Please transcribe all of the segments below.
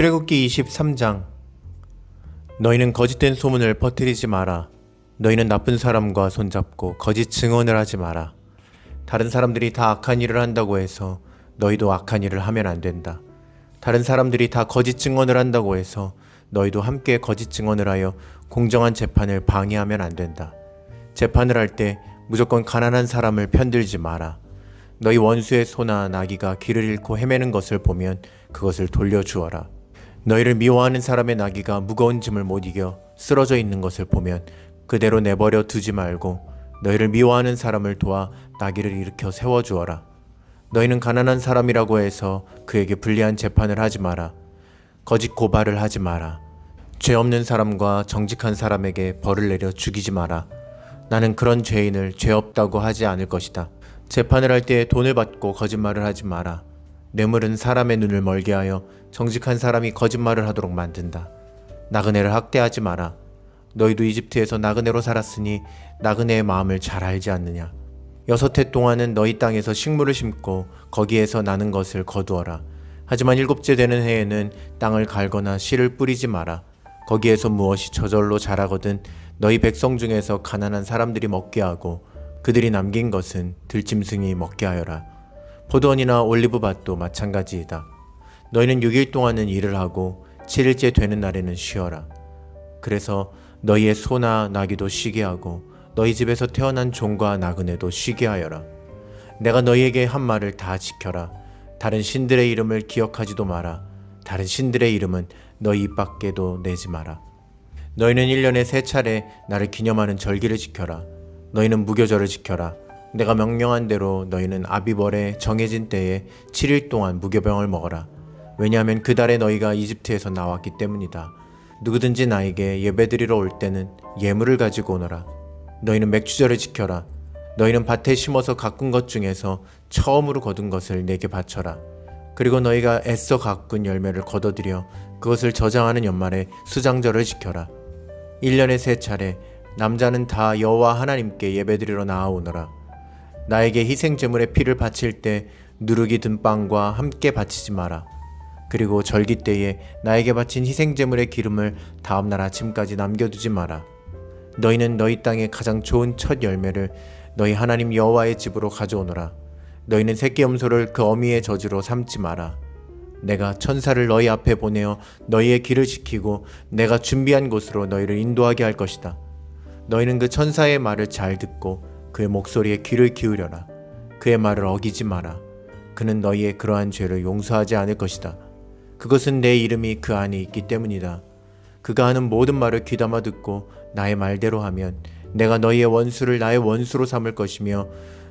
출애굽기 23장. 너희는 거짓된 소문을 퍼뜨리지 마라. 너희는 나쁜 사람과 손잡고 거짓 증언을 하지 마라. 다른 사람들이 다 악한 일을 한다고 해서 너희도 악한 일을 하면 안 된다. 다른 사람들이 다 거짓 증언을 한다고 해서 너희도 함께 거짓 증언을 하여 공정한 재판을 방해하면 안 된다. 재판을 할 때 무조건 가난한 사람을 편들지 마라. 너희 원수의 소나 나귀가 길을 잃고 헤매는 것을 보면 그것을 돌려주어라. 너희를 미워하는 사람의 나귀가 무거운 짐을 못 이겨 쓰러져 있는 것을 보면 그대로 내버려 두지 말고 너희를 미워하는 사람을 도와 나귀를 일으켜 세워주어라. 너희는 가난한 사람이라고 해서 그에게 불리한 재판을 하지 마라. 거짓 고발을 하지 마라. 죄 없는 사람과 정직한 사람에게 벌을 내려 죽이지 마라. 나는 그런 죄인을 죄 없다고 하지 않을 것이다. 재판을 할 때 돈을 받고 거짓말을 하지 마라. 뇌물은 사람의 눈을 멀게 하여 정직한 사람이 거짓말을 하도록 만든다. 나그네를 학대하지 마라. 너희도 이집트에서 나그네로 살았으니 나그네의 마음을 잘 알지 않느냐. 6해 동안은 너희 땅에서 식물을 심고 거기에서 나는 것을 거두어라. 하지만 7째 되는 해에는 땅을 갈거나 씨를 뿌리지 마라. 거기에서 무엇이 저절로 자라거든 너희 백성 중에서 가난한 사람들이 먹게 하고 그들이 남긴 것은 들짐승이 먹게 하여라. 포도원이나 올리브밭도 마찬가지이다. 너희는 6일 동안은 일을 하고 7일째 되는 날에는 쉬어라. 그래서 너희의 소나 나귀도 쉬게 하고 너희 집에서 태어난 종과 나그네도 쉬게 하여라. 내가 너희에게 한 말을 다 지켜라. 다른 신들의 이름을 기억하지도 마라. 다른 신들의 이름은 너희 입 밖에도 내지 마라. 너희는 1년에 3차례 나를 기념하는 절기를 지켜라. 너희는 무교절을 지켜라. 내가 명령한 대로 너희는 아비벌의 정해진 때에 7일 동안 무교병을 먹어라. 왜냐하면 그 달에 너희가 이집트에서 나왔기 때문이다. 누구든지 나에게 예배드리러 올 때는 예물을 가지고 오너라. 너희는 맥주절을 지켜라. 너희는 밭에 심어서 가꾼 것 중에서 처음으로 거둔 것을 내게 바쳐라. 그리고 너희가 애써 가꾼 열매를 거둬들여 그것을 저장하는 연말에 수장절을 지켜라. 1년에 3차례 남자는 다 여호와 하나님께 예배드리러 나아오너라. 나에게 희생제물의 피를 바칠 때 누룩이 든 빵과 함께 바치지 마라. 그리고 절기 때에 나에게 바친 희생제물의 기름을 다음날 아침까지 남겨두지 마라. 너희는 너희 땅의 가장 좋은 첫 열매를 너희 하나님 여호와의 집으로 가져오너라. 너희는 새끼 염소를 그 어미의 저주로 삼지 마라. 내가 천사를 너희 앞에 보내어 너희의 길을 지키고 내가 준비한 곳으로 너희를 인도하게 할 것이다. 너희는 그 천사의 말을 잘 듣고 그의 목소리에 귀를 기울여라. 그의 말을 어기지 마라. 그는 너희의 그러한 죄를 용서하지 않을 것이다. 그것은 내 이름이 그 안에 있기 때문이다. 그가 하는 모든 말을 귀담아 듣고 나의 말대로 하면 내가 너희의 원수를 나의 원수로 삼을 것이며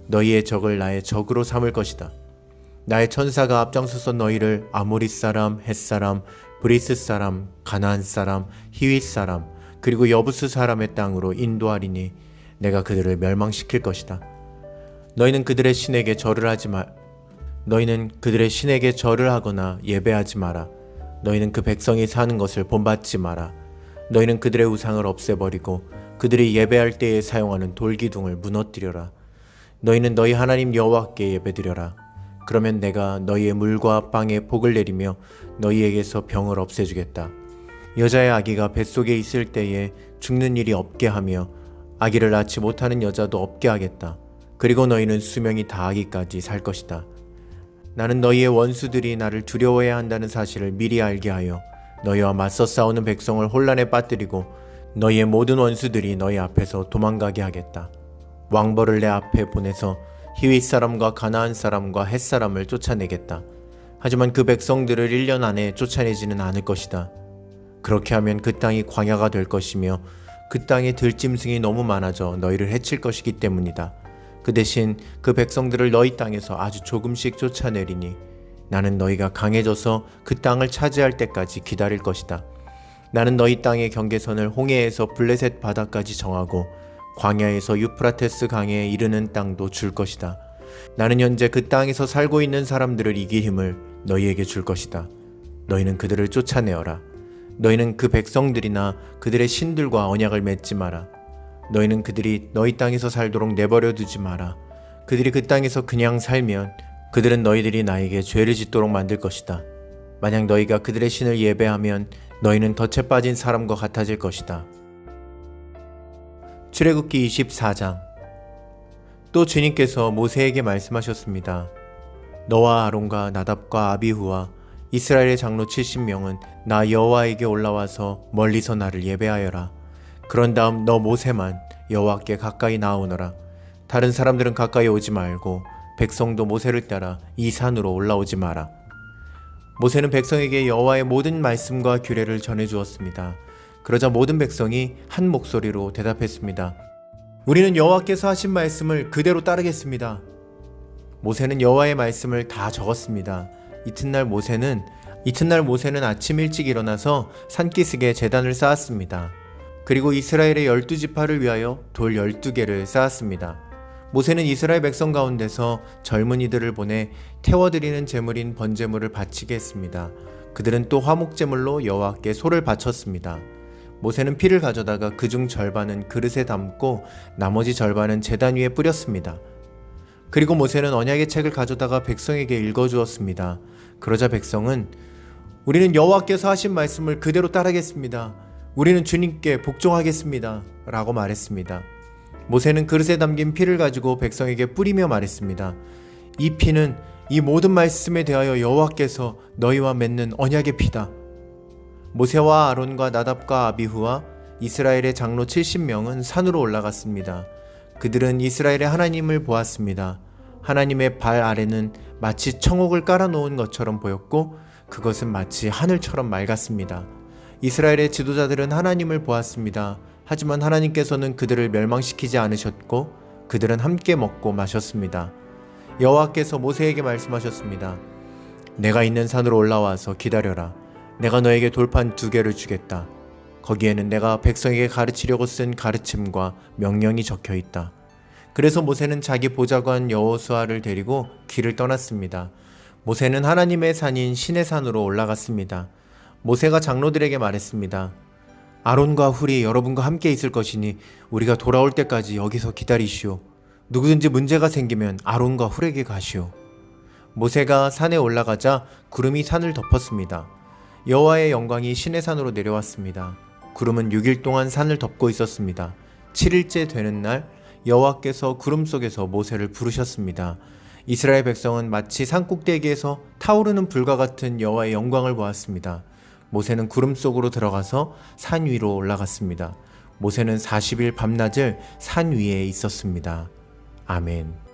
너희의 적을 나의 적으로 삼을 것이다. 나의 천사가 앞장서서 너희를 아모리 사람, 헷 사람, 브리스 사람, 가나안 사람, 히윗 사람, 그리고 여부스 사람의 땅으로 인도하리니 내가 그들을 멸망시킬 것이다. 너희는 그들의 신에게 절을 하거나 예배하지 마라. 너희는 그 백성이 사는 것을 본받지 마라. 너희는 그들의 우상을 없애버리고 그들이 예배할 때에 사용하는 돌기둥을 무너뜨려라. 너희는 너희 하나님 여호와께 예배드려라. 그러면 내가 너희의 물과 빵에 복을 내리며 너희에게서 병을 없애주겠다. 여자의 아기가 뱃속에 있을 때에 죽는 일이 없게 하며 아기를 낳지 못하는 여자도 없게 하겠다. 그리고 너희는 수명이 다하기까지 살 것이다. 나는 너희의 원수들이 나를 두려워해야 한다는 사실을 미리 알게 하여 너희와 맞서 싸우는 백성을 혼란에 빠뜨리고 너희의 모든 원수들이 너희 앞에서 도망가게 하겠다. 왕벌을 내 앞에 보내서 히윗 사람과 가나안 사람과 헷 사람을 쫓아내겠다. 하지만 그 백성들을 1년 안에 쫓아내지는 않을 것이다. 그렇게 하면 그 땅이 광야가 될 것이며 그 땅에 들짐승이 너무 많아져 너희를 해칠 것이기 때문이다. 그 대신 그 백성들을 너희 땅에서 아주 조금씩 쫓아내리니 나는 너희가 강해져서 그 땅을 차지할 때까지 기다릴 것이다. 나는 너희 땅의 경계선을 홍해에서 블레셋 바다까지 정하고 광야에서 유프라테스 강에 이르는 땅도 줄 것이다. 나는 현재 그 땅에서 살고 있는 사람들을 이길 힘을 너희에게 줄 것이다. 너희는 그들을 쫓아내어라. 너희는 그 백성들이나 그들의 신들과 언약을 맺지 마라. 너희는 그들이 너희 땅에서 살도록 내버려 두지 마라. 그들이 그 땅에서 그냥 살면 그들은 너희들이 나에게 죄를 짓도록 만들 것이다. 만약 너희가 그들의 신을 예배하면 너희는 덫에 빠진 사람과 같아질 것이다. 출애굽기 24장. 또 주님께서 모세에게 말씀하셨습니다. 너와 아론과 나답과 아비후와 이스라엘의 장로 70명은 나 여호와에게 올라와서 멀리서 나를 예배하여라. 그런 다음 너 모세만 여호와께 가까이 나오너라. 다른 사람들은 가까이 오지 말고 백성도 모세를 따라 이 산으로 올라오지 마라. 모세는 백성에게 여호와의 모든 말씀과 규례를 전해 주었습니다. 그러자 모든 백성이 한 목소리로 대답했습니다. 우리는 여호와께서 하신 말씀을 그대로 따르겠습니다. 모세는 여호와의 말씀을 다 적었습니다. 이튿날 모세는 아침 일찍 일어나서 산기슭에 제단을 쌓았습니다. 그리고 이스라엘의 12지파를 위하여 돌 12개를 쌓았습니다. 모세는 이스라엘 백성 가운데서 젊은이들을 보내 태워드리는 제물인 번제물을 바치게 했습니다. 그들은 또 화목제물로 여호와께 소를 바쳤습니다. 모세는 피를 가져다가 그중 절반은 그릇에 담고 나머지 절반은 제단 위에 뿌렸습니다. 그리고 모세는 언약의 책을 가져다가 백성에게 읽어주었습니다. 그러자 백성은 우리는 여호와께서 하신 말씀을 그대로 따르겠습니다. 우리는 주님께 복종하겠습니다. 라고 말했습니다. 모세는 그릇에 담긴 피를 가지고 백성에게 뿌리며 말했습니다. 이 피는 이 모든 말씀에 대하여 여호와께서 너희와 맺는 언약의 피다. 모세와 아론과 나답과 아비후와 이스라엘의 장로 70명은 산으로 올라갔습니다. 그들은 이스라엘의 하나님을 보았습니다. 하나님의 발 아래는 마치 청옥을 깔아놓은 것처럼 보였고 그것은 마치 하늘처럼 맑았습니다. 이스라엘의 지도자들은 하나님을 보았습니다. 하지만 하나님께서는 그들을 멸망시키지 않으셨고 그들은 함께 먹고 마셨습니다. 여호와께서 모세에게 말씀하셨습니다. 내가 있는 산으로 올라와서 기다려라. 내가 너에게 돌판 2개를 주겠다. 거기에는 내가 백성에게 가르치려고 쓴 가르침과 명령이 적혀 있다. 그래서 모세는 자기 보좌관 여호수아를 데리고 길을 떠났습니다. 모세는 하나님의 산인 시내 산으로 올라갔습니다. 모세가 장로들에게 말했습니다. 아론과 훌이 여러분과 함께 있을 것이니 우리가 돌아올 때까지 여기서 기다리시오. 누구든지 문제가 생기면 아론과 훌에게 가시오. 모세가 산에 올라가자 구름이 산을 덮었습니다. 여호와의 영광이 시내산으로 내려왔습니다. 구름은 6일 동안 산을 덮고 있었습니다. 7일째 되는 날 여호와께서 구름 속에서 모세를 부르셨습니다. 이스라엘 백성은 마치 산꼭대기에서 타오르는 불과 같은 여호와의 영광을 보았습니다. 모세는 구름 속으로 들어가서 산 위로 올라갔습니다. 모세는 40일 밤낮을 산 위에 있었습니다. 아멘.